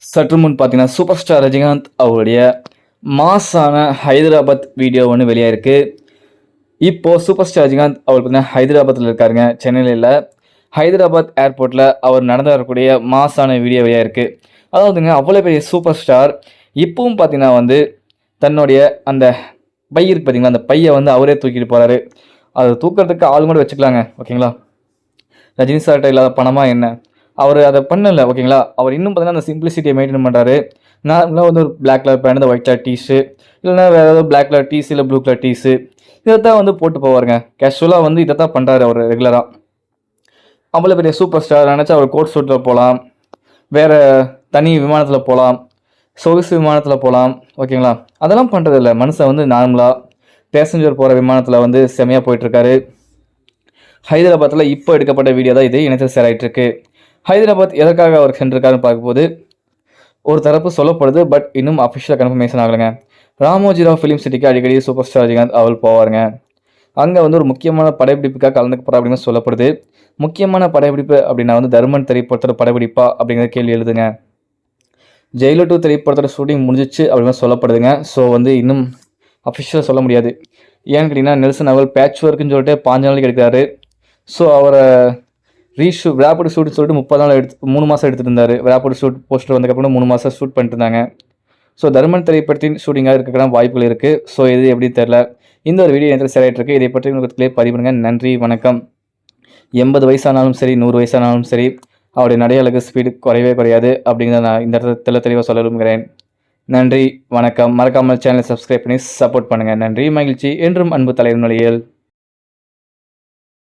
சற்று முன் பார்த்தீங்கன்னா சூப்பர் ஸ்டார் ரஜினிகாந்த் அவருடைய மாஸான ஹைதராபாத் வீடியோ ஒன்று வெளியாயிருக்கு. இப்போது சூப்பர் ஸ்டார் ரஜினிகாந்த் அவர் பார்த்தீங்கன்னா ஹைதராபாத்தில் இருக்காருங்க, சென்னையில் இல்லை. ஹைதராபாத் ஏர்போர்ட்டில் அவர் நடந்து வரக்கூடிய மாஸான வீடியோ வெளியாயிருக்கு. அதாவதுங்க, அவ்வளோ பெரிய சூப்பர் ஸ்டார் இப்பவும் பார்த்தீங்கன்னா தன்னுடைய அந்த பை இருக்கு பார்த்தீங்களா, அந்த பையை அவரே தூக்கிட்டு போகிறாரு. அதை தூக்கிறதுக்கு ஆள் கூட வச்சுக்கலாங்க, ஓகேங்களா. ரஜினி சார்கிட்ட இல்லாத பணமா என்ன, அவர் அதை பண்ணல, ஓகேங்களா. அவர் இன்னும் பார்த்தீங்கன்னா அந்த சிம்பிளிசிட்டியை மெயின்டைன் பண்ணுறாரு. நார்மலாக ஒரு black colour pant, white colour tees, இல்லைனா வேறு ஏதாவது பிளாக் கலர் டீஸ் இல்லை ப்ளூ கலர் டீஸு, இதைத்தான் போட்டு போவாருங்க. கேஷுவலாக இதை தான் பண்ணுறாரு அவர் ரெகுலராக. அவ்வளோ பெரிய சூப்பர் ஸ்டார் நினச்சா அவர் கோட் சூட்டில் போகலாம், வேறு தனி விமானத்தில் போகலாம், சொகுசு விமானத்தில் போகலாம், ஓகேங்களா. அதெல்லாம் பண்ணுறதில்ல. மனுஷன் நார்மலாக பேசஞ்சர் போகிற விமானத்தில் செமையாக போயிட்டுருக்காரு. ஹைதராபாத்தில் இப்போ எடுக்கப்பட்ட வீடியோ தான் இது இணையத்தில் ஷேர் ஆகிட்டுருக்கு. ஹைதராபாத் எதற்காக அவர் சென்றிருக்காருன்னு பார்க்கும்போது ஒரு தரப்பு சொல்லப்படுது, பட் இன்னும் அஃபிஷியலாக கன்ஃபர்மேஷன் ஆகலைங்க. ராமோஜிராவ் ஃபிலிம் சிட்டிக்கு அடிக்கடி சூப்பர் ஸ்டார் ரஜினிகாந்த் அவர் போவாருங்க. அங்கே ஒரு முக்கியமான படைப்பிடிப்புக்காக கலந்துக்க போகிற அப்படின்னு சொல்லப்படுது. முக்கியமான படைப்பிடிப்பு அப்படின்னா தர்மன் திரைப்படத்தோட படைப்பிடிப்பா அப்படிங்கிற கேள்வி எழுதுங்க. ஜெயிலர் 2 திரைப்படத்தோட ஷூட்டிங் முடிஞ்சிச்சு அப்படின்னு சொல்லப்படுதுங்க. ஸோ இன்னும் அஃபிஷியலாக சொல்ல முடியாது. ஏன்னு கேட்டிங்கன்னா, நெல்சன் அவர் பேட்ச் ஒர்க்குன்னு சொல்லிட்டு 5 நாளைக்கு எடுக்கிறாரு. ஸோ அவரை ரேபிட் ஷூட்னு சொல்லிட்டு 30 நாள் 3 மாதம் எடுத்துகிட்டு இருந்தார். ரேபிட் ஷூட் போஸ்டர் வந்ததுக்கப்புறம் 3 மாதம் ஷூட் பண்ணிட்டு இருந்தாங்க. ஸோ தர்மன் திரைப்படத்தின் ஷூட்டிங்காக இருக்கலாம் வாய்ப்புகள் இருக்குது. ஸோ இது எப்படி தெரில. இந்த ஒரு வீடியோ எனக்கு ஷேர் ஆகிட்டு இருக்கு. இதை பற்றி உங்களுக்கு பதிவு பண்ணுங்கள். நன்றி, வணக்கம். 80 வயசானாலும் சரி, 100 வயசானாலும் சரி, அவருடைய நடையழகு ஸ்பீடு குறையவே குறையாது அப்படிங்கிறத நான் இந்த இடத்துல தெளிவாக சொல்ல விரும்புகிறேன். நன்றி, வணக்கம். மறக்காமல் சேனலை சப்ஸ்கிரைப் பண்ணி சப்போர்ட் பண்ணுங்கள். நன்றி, மகிழ்ச்சி. என்றும் அன்பு தலைவர் நிலையில்.